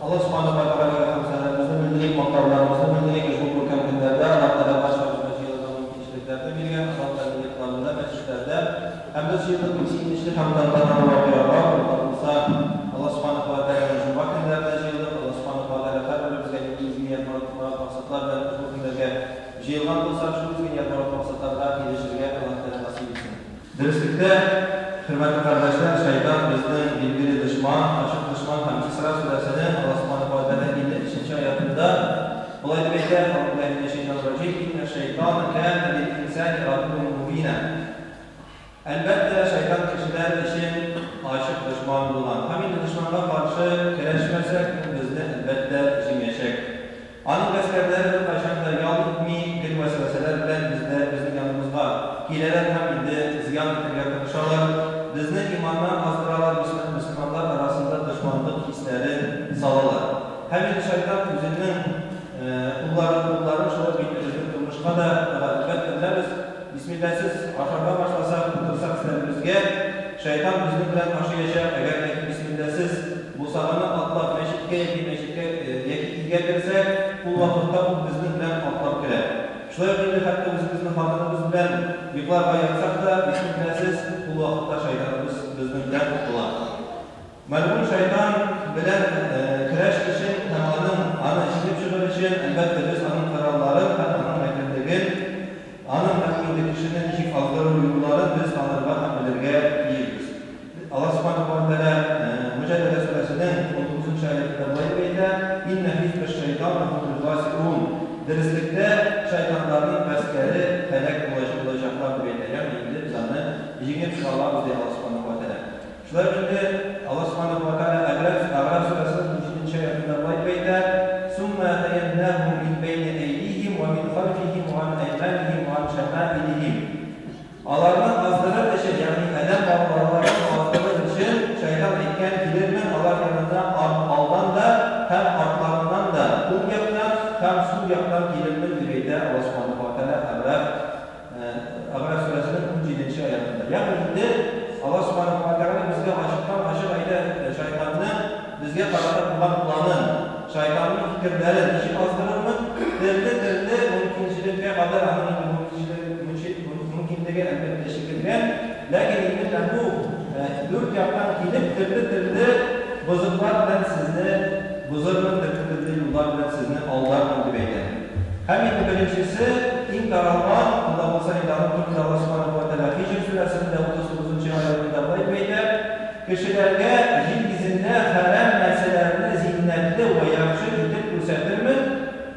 Allah subhanahu wa ta'ala hamsalarımızı bildirik, makarlarımızı bildirik, bu program günlerde, Allah'ta başlarımızda şiirlerin kişiliklerde bilgen, Allah'ta bilgilerinde, mescitlerde, hem de şiirlik biçilmişti, hem de Allah'tan vakıyalar, Allah subhanahu wa ta'ala'nın vakitlerinde şiirlik, Allah subhanahu wa ta'ala kalbimizde ilgiliyet, marat, maksatlar ve bu günlerde şiirlan olsa, şu ilgiliyet, marat, maksatlarla ilişkilere Allah'ta nasip etsin. Derslikte, hürmetli kardeşler, şeytan bizden bilgili düşman, aşık düşman, hamsi sıra süresinin Allah subhanahu wa ta'ala 53. ayetinde olaydı beyler, Allah'ın inne şeytan kâne lil insani aduwwen mubîna. Elbette şeytan kişiler için aşık düşman olan, hamin düşmanla karşı kireşmesek bizde elbette cimyeşek. Anı beskerler ve taşanlar yalnızmi bir vesveseler bilen bizde bizim yanımızda hileler haminde ziyan etmeye konuşarlar. Bizden imandan azdıralar Müslümanlar arasında düşmanlık hisleri sağlarlar. Hemen şeytan üzerinin kulların şöyle bildiğini kılmışka da elbette biz Bismillahsiz aşağıda başlasak, tutursak sizlerimizge şeytan bizden bilen aşı yaşar. Eğer Bismillahsiz bu sahanı atlap meşikke yekikliğe girsek bu vakitte bu bizden bilen atlap girer. Şöyle bildi hatta bizim halkımız bilen yıklar bayatsak da Bismillahsiz bu vakitte şeytanımız bizden bilen olan. Malum şeytan bilen kireç için anı işlep çıkar için elbette biz anın kararları, anın mekendeki anın mekendeki kişinin iki fazları uyguları biz anırga hamilirge yiyiz. Allah subhanahu wa ta'ala Mücadele Suresinin 19. ayetinde bayılıyla İnne hizbe şeytan humul gâsi'ûn. Derslikte şeytanların askeri felek olacaklar böyle. Yani indi biz anı yine Allah bize Allah subhanahu wa ta'ala. Şunlar şimdi Allah subhanahu wa ta'ala Araf Suresinin 3. ayetinde bayılıyla Summa teyennâhum min beyni eydihim ve min halfihim ve an eymanihim ve an şemâilihim. Allah'ın azdırar için yani edem bağlarların azdırar için şeytan etken kilirmen Allah yanında aldan da hem artlarından da kum yaptan hem su yaptan kilirmen bireyde Allah subhanahu wa ta'ala Araf Suresinin 17. ayetinde. Yani şimdi Allah subhanahu wa ta'ala bizge aşık ayda şeytanını bizge kararda kullanın. Şeytanın fikirleri işi azdırır mı? Derli mümkünçülüğe kadar mümkünlüğe elbette eşlik edilen. Lakin ilminle bu dört yaptan kilip tırlı bozuklar bilen sizni, bozukların tırlı yollar bilen sizni Allah'ın dibeyden. Hem yine birincisi ilk daralman, Allah olsa ilahın Türk'ün Allah subhanahu wa ta'ala Hicr suresinde 39. ayetinde Allah beyler kişilerge jil izinde harem meselelerini ziynetli ve yakşı gidip kursettir mi?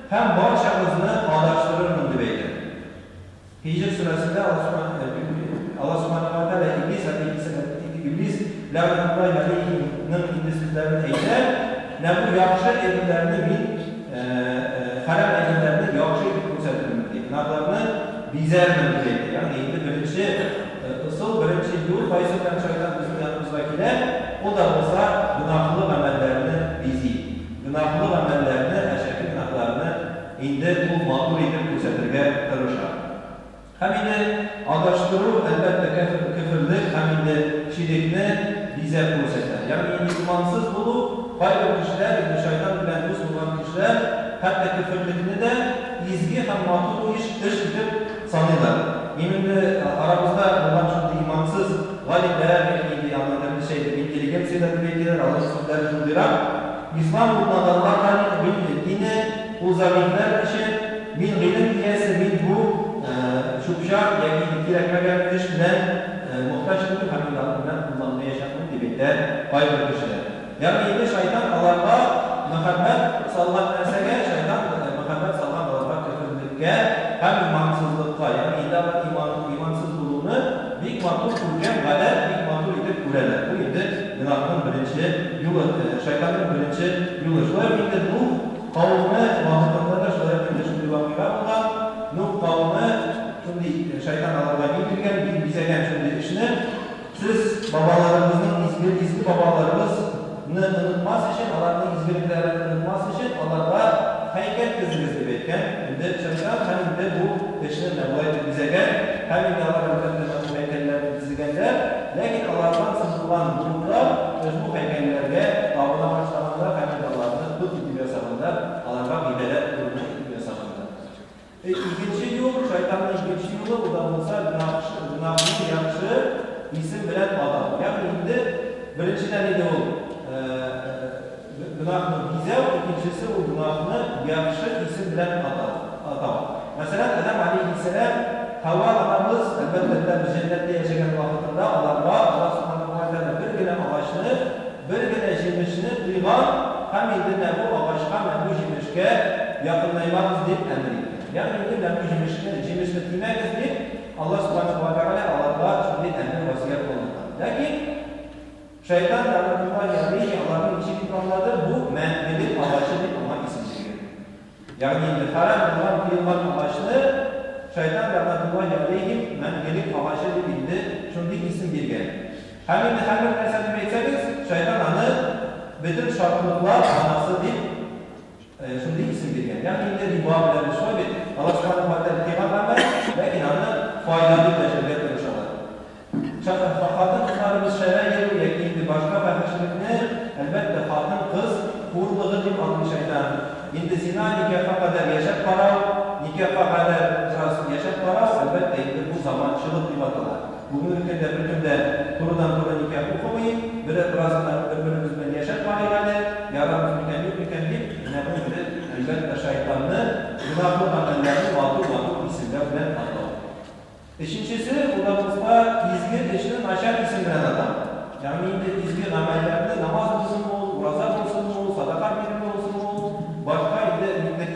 Hem barşamızını ağlaştırır mı dibeyler. Hicr suresinde Allah subhanahu wa ta'ala İblis lânetullahi aleyhinin indisizlerini eyler ne bu yakşı evinlerini harem evinlerini yakşı gidip kursettir mi? Günahlarını bizer mi dibeyler. Yani birinci yol faizinden şeytan bizim yanımızdakiler o da olsa günahlı amellerini bizi, günahlı amellerini, eşekli günahlarını indi bu mağdur edip kursettirge tarışar. Hem de adaştırı elbette küfürlük, hem de şirkini bize kursettir. Yani imansız bulup hayır kişiler, şeytan bilen düz bulan kişiler hatta küfürlükünü de izgi hem mağdur iş gidip sanırlar. Yeminli aramızda olan şu imansız galipler belki anladığımız şeyde inteligensiyalar belirtiler, Allah'ın sözleri sunduran İslam bulmadanlardan bildiğini bu zalimler için min ilim diyesi min bu şubşak yani ikiletme gelmiş bilen muhtaçlığı hamdülillahından kullanmaya yaşamak dibinde hayırlı kişiler. Yani yine şeytan Allah'a muhabbet sallallahu şeytan muhabbet sallallahu Allah'a küfürlükle hem imansızlıkla yani imansız bulunu bir mağdur kurken kadar bir mağdur edip kureler. Bu indi günahın birinci yolu, şeytanın birinci yolu. Şöyle bir de Nuh kavmi vahdında da şöyle bir de şimdi vakıya olan Nuh kavmi şimdi şeytan Allah'a getirgen bize gel şimdi işine siz babalarımızın izgi babalarımızı unutmaz için Allah'ın izgiliklerini unutmaz için Allah'a heykel kızınız dibeyken de şeytan hem de bu peşine bulaydı bize gel hem de Allah'ın bu heykellerini dizigenler lakin Allah'tan sınırılan durumda öz bu heykellerle davranma başlamanlar hem de Allah'ın bolsa, günahını yaxşı isim bilen adam. Yani indi birinçiden idi o günahını bizev, ikincisi o günahını yaxşı isim bilen adam. Mesela Adem Aleyhisselam Havva anamız elbette biz cennette yaşayan vaxtında Allah subhanahu wa ta'ala bir gene ağaçını, bir gene jemişini duygan hem indi ne bu ağaçka, hem bu jemişke yakınlaymamız deyip emir etti. Yani indi ne bu jemişini duymayız deyip Allah subhanahu wa ta'ala Allah'a şimdi emir vasiyet oldu. Lakin şeytan rahmetullahi aleyhi Allah'ın işi anladı bu menfeli ağaçı deyip ona isim veriyor. Yani indi haram olan kıyılgan ağaçını şeytan rahmetullahi aleyhim mengelik ağaçı deyip indi şimdi isim vergen. Hem indi hemen mesela beyseniz şeytan anı bütün şartlıklar anası deyip şimdi isim vergen. Yani indi riba bile bir şey bir Allah subhanahu wa ta'ala kıymaklamak lakin anı faydalı beşeriyet konuşalar. Hatın kızlarımız şeyler geliyor yakindi başka fahişlikini elbette hatın kız hurluğu deyip adlı şeytan. İndi zina nikaha kadar yaşat para, nikaha kadar yaşat para elbette indi bu zamançılık deyip adılar. Bugün ülkede bir günde kurudan kuru nikah okumayın, birazdan birbirimizden yaşat para ile yaramız mükemmel yok mükemmel ne bu gibi elbette şeytanını günahlı amellerini vakur isimler bilen adı. İkincisi, buramızda izgir eşinin aşağı isim veren adam. Yani indi izgir amellerinde namaz olsun mu, urazak olsun mu, sadaka verimi olsun mu, başka indi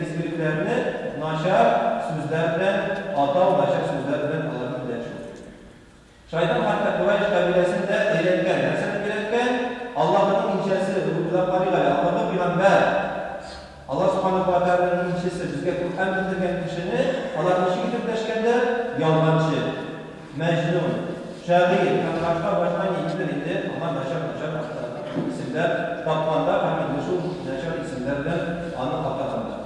izgirliklerini naşar sözlerden, atav naşar sözlerden alanı değişir. Şeytan hatta Kureyş kabilesinde eğlenken, mesela eğlenken Allah'ın inşası, Allah'ın peygamber, Allah subhanahu wa ta'ala'nın inşası, bizge Kur'an bildirgen kişini Allah'ın işi getirdeşkende yalmancı, mecnun, şahir, başka isimler indi ama naşar isimler tapmanda hem şu naşar isimlerden anı hakikatandır.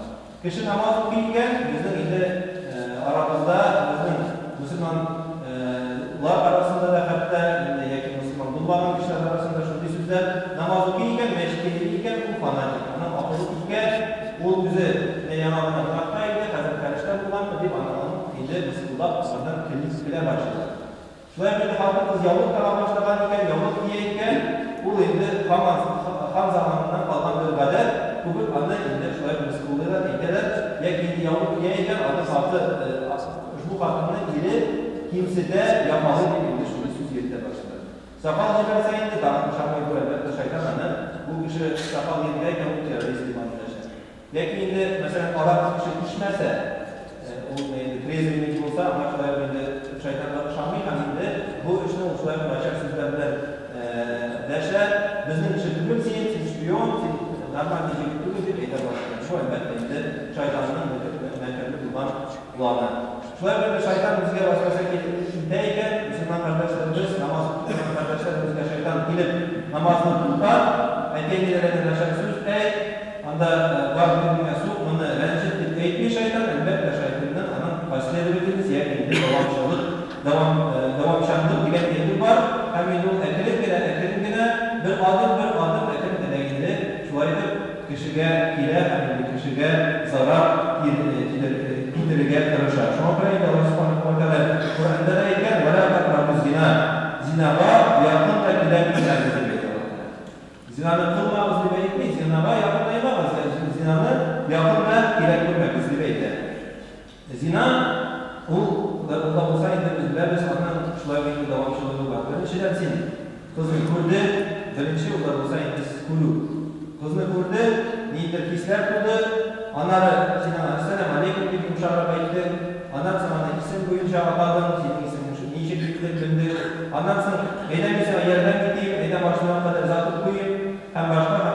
Kişi namaz okuyken bizim indi aramızda bizim Müslümanlar arasında da hatta yakın Müslüman bulmayan kişiler arasında şu sözler namaz okuyken, meşgul edilirken bu fanatik. Anam akıllı iken o bize ne yanağına bıraktaydı, hazır karışlar kullanma deyip anlamanın indi Müslümanlar onlardan kendisi bile başladı. Şuraya bir halkın kız yavuk kalan başlayan iken, yavuk diyeyken bu indi Han zamanından kalan bir kader bu bir anı indi şuraya bir Müslümanlar indiler ya indi yavuk diyeyken adı satı bu hakkında iri kimse de yapmalı gibi indi şurada söz yerinde başladı. Sakal çıkarsa indi daha şamayı bu elbette şeytan anı bu kişi sakal yerindeyken bu terörist imanı yaşar. Lakin indi mesela Arap kişi düşmezse o trezvinlik olsa ama şuraya indi şeytanlar şamayı indi bu işini uçlarına başak sözlerler deşer bizim için bilmemsiyin, spiyon, normal diyecek bir gibi bir başladı. Şu elbette indi şeytanın merkezli bulman kulağına. Şuraya böyle şeytan bizge başkası deyken Müslüman kardeşlerimiz namaz tutan kardeşlerimizge şeytan gidip namazını tutar kendilerine yaşar söz anda var bir yasu onu rencit etmeyi şeytan elbette şeytanın anın fasile bildiğiniz yer indi devamşanlık diyen yeri var hem indi o ekelim gene bir adım ekelim dediğinde şuraya kişiye ile hem indi kişiye zarar giderige karışar. Şuna göre Allah subhanahu wa ta'ala Kur'an'da deyken وَلَا تَقْرَبُوا الزِّنَا Zinava yakın da giden güzelliği veriyor. Zinanın kılmamız gibi etmeyiz. Zinava yakınlayamamız. Zinanın yakın da ilerlememiz gibi eder. Zina o da olsaydı biz andan şulayla devamçılığı var. Birinçiden sin. Kızını kurdu. Birinci o da olsaydı kulu. Kızını kurdu. Niyetler pisler kurdu. Anara Sinan Assalamu Aleyküm gibi müşahara bayıttı. Anam sana isim boyunca atadım. Senin isim niçin büyükler gündü. Anam sana edem ise yerden gideyim. Edem başına kadar zatıp koyayım. Hem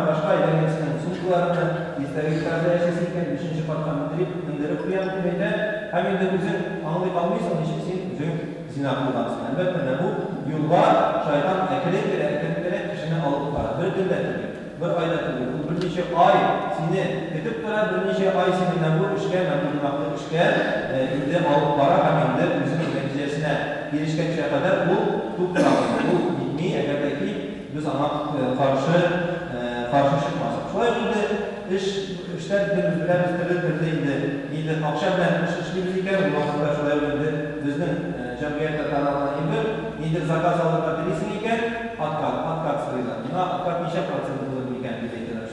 başka edem ise sunkularını isterek tarzda yaşasıyken düşünce parktan indirip koyan demeyde hem de bizim anlayıp almaysan işin bizim zina kullansın. Elbette bu yollar şeytan ekelek kişini alıp para. Bir günde bir ayda kılıyor. Bir nice ay seni edip kadar bir nice ay seninden bu işgal, memnunaklı işgal indi alıp para hem indi bizim neticesine girişkenceye kadar bu tutturamıyor. Bu ilmi egerdeki biz ana karşı çıkmasın. Şöyle şimdi işler bilemiz bilirdi indi. Akşam ben işimiz iken bu vaxtda şöyle bildi. Bizden jamiyatda tanilgan endi nedir zakaz alırlar bilirsin iken at sırayla. Buna at neçe protsent bo'ladi ekan deb aytadilar.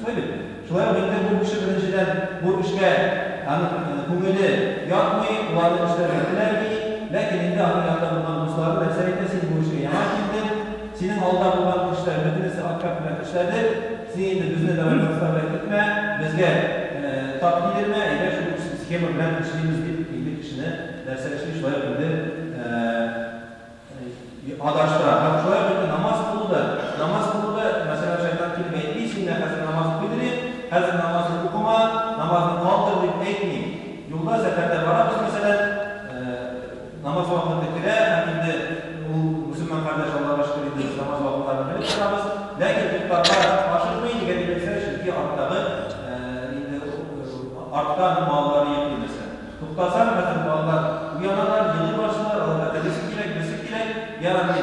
Şulay endi bu kishi birinchidan bu ishga ko'ngili yoqmay, ularni ishlariga tilaydi. Lekin endi aqllarda bo'lgan do'stlar nasayda sen bu ishga yomon kelding. Sening oldida bo'lgan ishlar butunisi atqa bilan ishladi. Sen endi bizni davrasida ketma, bizga topdirilma, agar shu sxema bilan ishlaymiz deb endi kishini narsalashni shulay endi adashtiradi. Shulay endi namoz qildi, masalan shayton kelib aytdi, sen hozir namoz o'qiding, hozir namozni o'qima, namozni qoldir deb aytmang. Yo'lda safarda boramiz masalan namoz vaqtida kira, endi u musulmon qardosh Allohga shukr deydi, namoz vaqtlarini bilib turamiz. Lekin tutarlar oshirmaydi degan bo'lsa, chunki ortdagi endi ortdan mollarni yeymiz. To'xtasam, masalan, bolalar bu yonalar yig'ib boshlar, albatta desa kerak, ya'ni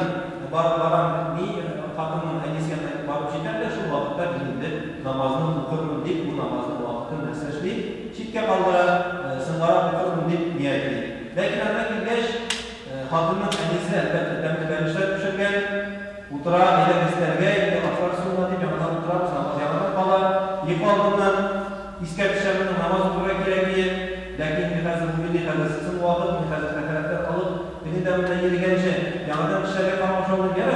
baramni xotinning aynisiga borib ketganda shu vaqtda endi namozni o'qirman deb bu namozni vaqtini naslashlik chetga qoldirib, sing'arab o'qirman deb niyatli. Lekin andan kelgach, xotinning aynisi albatta damgarishlar tushirgan, o'tirib edagislarga endi otlar sunnat deb yondan o'tiramiz, namoz yondan qolar, yiqolgandan iskab tushaman namoz o'qish kerak. Lekin hozir bunday hozirsiz vaqt hozir takrorlar olib, bundan bilan yerigancha yondan ishlarga qaramoqchilik yana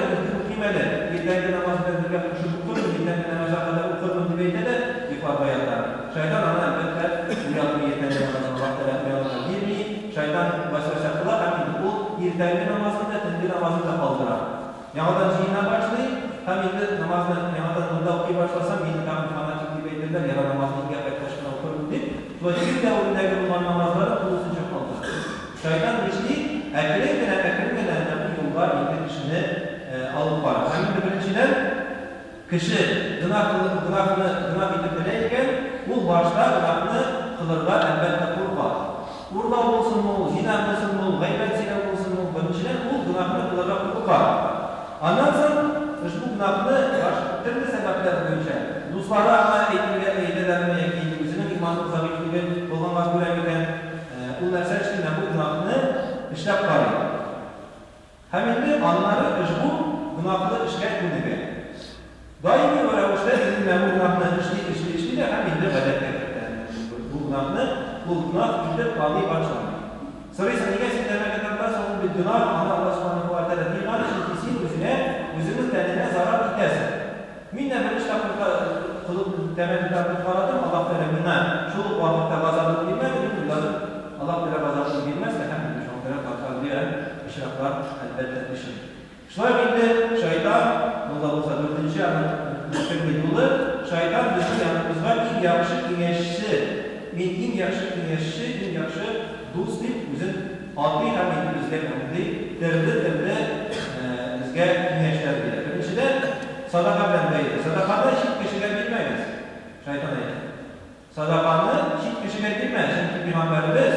qilmadi. Ertangi namoz bilan birga qo'shib o'qirdim, ertangi namozga qadar o'qirdim deb aytadi, ifodalar. Shayton ana albatta ularni ertangi namozga vaqtida girmay, shayton vasvasa qilib, hamda u ertangi namozida, tungi namozida qoldiradi. Yondan jiyna boshlaydi, ham endi namozni yondan bunda o'qiy boshlasam, meni ham fanatik deb aytadilar, yana namozni gapga tashqina o'qirdim deb. Shu davrindagi bo'lgan namozlar xususiy qoldi. Shayton ishni akrimgina bu yo'lga endi kishini olib boradi. Hamda birinchidan kishi gunoh etib bilayotgan, u boshda gunohni qilirga albatta qo'rqadi. Urg'o bo'lsinmi, zina bo'lsinmi, g'aybat zina bo'lsinmi, birinchidan u gunohni qilirga qo'rqadi. Ondan so'ng ushbu gunohni turli sabablar bo'yicha do'stlari aytadilarmi yoki o'zining iymoni zaifligi bo'lganga ko'ra ekan, u narsa ishni bu gunohni ishlab qaraydi. Ham endi onlari ushbu gunohni ishga ko'ngan. Doimiy ravishda endi bu gunohni ishlaydi, ham endi g'alati bu gunoh endi qoliy boshlanadi. So'raysiz, nega sen nimaga tortasiz? Bu gunoh Alloh subhanahu va taolo deyman, chunki sen o'zini taningga zarar yetkaziz. Minna bir ishda qilib tamaddilarni qaradim, Alloh taolo meni shu vaqtda g'azabini bilmaydi, ularni Alloh taolo g'azabini bilmasda ham shu qadar ishlar albatta ishim. Shunday endi shayton bunday bo'lsa 4-yo'li shayton bizni yanimizga eng yaxshi kengashchi, eng yaxshi do'st deb o'zini oddiy ham endi bizga qanday tilda bizga kengashlar beradi. Birinchidan sadaqa bilan deydi. Sadaqani hech kishiga bermaymiz. Shayton aytadi. Sadaqani hech kishiga bermaymiz. Chunki payg'ambarimiz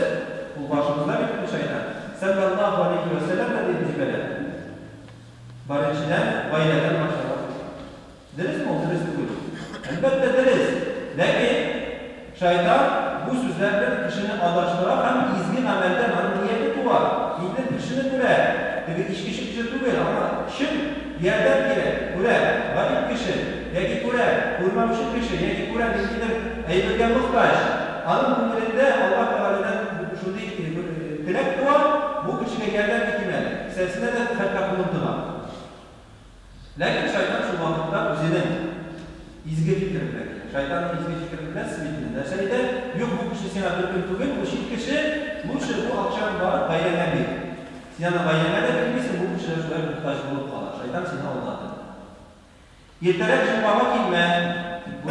bu boshimizda bitta shayton. Sallallohu alayhi va sallam dedi bizga. Birinchidan oiladan boshlanadi. Diristmi? Dirist bo'ladi. Albatta dirist. Lekin shayton bu so'zlardan kishini adashtirib, ham izgi amalda ma'naviyatni tuvar. Endi kishini ko'radi. Demak, kishi tugar, ammo kim yerdan kerak, ko'radi. G'arib kishi yoki ko'radi, ko'rmamushi kishi yoki ko'radi, kimdir aybga muhtoj. Ana ko'nglida Alloh taoladan shunday tilak tuvar, bu kishiga yerdan keladi. Sesini de katta qilibdilar. Lekin shayton shu vaqtda o'zining izgi fikri bilan, shaytonning izgi fikri bilan simitni nasayda, yo'q bu kishi seni bir tugul, bu kishi bu oqshom borib bayramlaydi. Seni bayramlada bilmaysan, bu kishi shunday muhtoj bo'lib qoladi. Shayton seni aldadi. Ertaroq jumaga kelma. Bu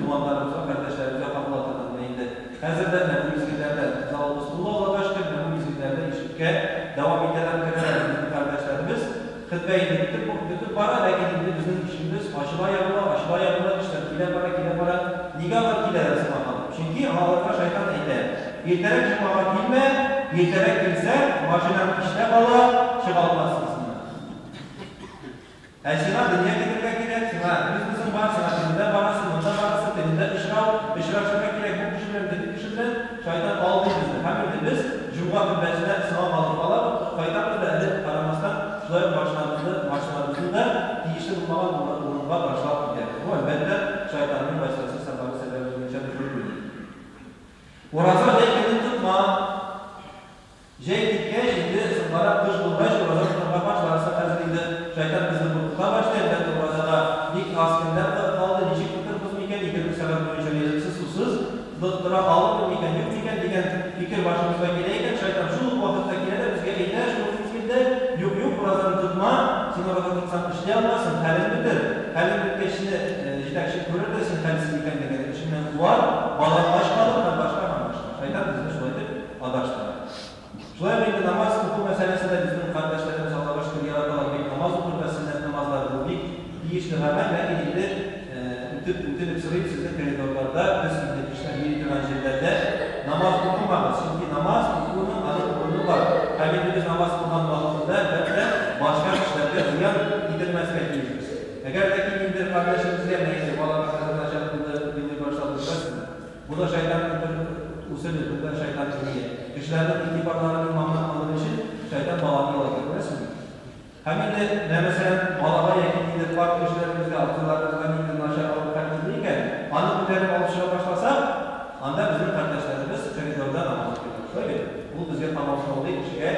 duolarimiz, qardoshlarimiz qabul qilinadi endi. Hozirda bu mizgillarda Allohga shukr, bu mizgillarda ishga davom etadigan qardoshlarimiz xitbayni bitib boradi, lekin endi bizning ishimiz oshibaya bo'lar, ishlar kela bora, nigohlar keladi sabah. Chunki Allohga shayton aytadi: "Ertaroq jumaga kelma, ertaroq kelsa, mashinani ishda qolib, chiqa olmassiz." Aslida dunyoga kirgan kerak, sizlar bizning bor sanatida borasiz, bunda borasiz, dinda ishlashga kerak, bu kishilar shayton oldi bizni. Hamda biz juma kunbasida sinov olib qolib, foydamiz bilan Oraza Jack'ini tutma. Jack gitken şimdi ısınlara kış bulmuş, oraza tutma başlarsa kazanıydı. Şeytan bizi kurtulma başlayın. Ben de orada bir askender kaldı. Nicik tutur kız miken, bir sefer boyunca nelisiz susuz. Dıttıra alır mı miken, yok miken diyen fikir başımıza geleyken şeytan şu vakitteki de bizge eyler, şu fikirde yok oradan tutma. Sen orada tutsan işleyemezsin, halim bitir. Halim bitkeşini işte görür de sen halisi miken de gelir. Şimdi var, balık başkadır, ben başka. Şeytan bizi şöyle adaştırır. Şöyle bir namaz hukuku meselesi de bizim kardeşlerimiz Allah başka bir yaratalar bir namaz okur ve sünnet namazları bu bir işle hemen ve ilgili bütün sırayı sizin koridorlarda ve sizin işler yeni öğrencilerde namaz okumaması. Çünkü namaz hukukunun adı konu var. Hem biz namaz kılman bağlamında ve başka kişilerde ziyan gidilmesi bekliyoruz. Eğer de ki indir kardeşimizle neyse bağlamda kazanacak bildiği başladığında bu da şeytanın usulü, bu da şeytan kiliye. Kişilerden itibarlarının imamını aldığı için şeytan bağlamı yola görmezsin. Hemen de mesela bağlama yakınlığı farklı kişilerimizde altılarımızdan indirin aşağı alıp kalbindeyken anı bütleri alışıra başlasak anda bizim kardeşlerimiz koridorda namaz okuyorlar. Şöyle, bu bize tamamlı olduğu kişiye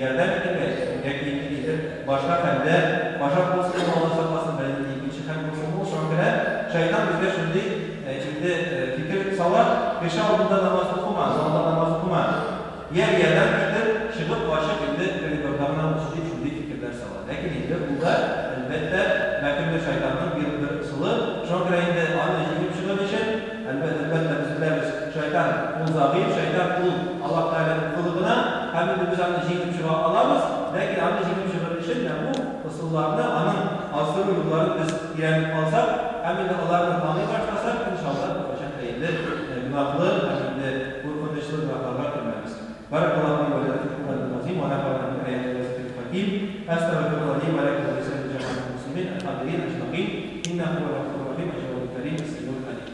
yerden gitmeyiz. Yakınlığı başka hemde, başka konusunda olursa basın belirli bir çıkan konusunda oluşan kadar şeytan bize şimdi fikir salar, peşe aldığında namaz okuma, zonda namaz okuma. Yerden gider, çıkıp başa gider, koridorlarına usulü şimdi fikirler salar. Lakin indi burada elbette məhkəmdə şeytanın bir kısılı. Şuna göre indi anlayıcı bir şey için elbette bizlerimiz şeytan kul zahir, şeytan kul Allah Teala'nın kılıbına hem de biz anlayıcı bir şey alamız. Lakin anlayıcı bir şey için bu kısıllarını anın aslı yollarını biz ilerleyip alsak hem de Allah'ın tanıyı başlasak inşallah başak değildir. Günahlı hem de bu konuştuğu günahlarla kılmemiz. Barakallahu ve lelakum ve nefa'na min ayati ve zikri hakim. Estağfirullah li ve lekum ve lisan cemaat muslimin. Hadirin ecmaîn. İnnehu ve rahmetullahi ve cevalu kerim. Esselamu aleyküm.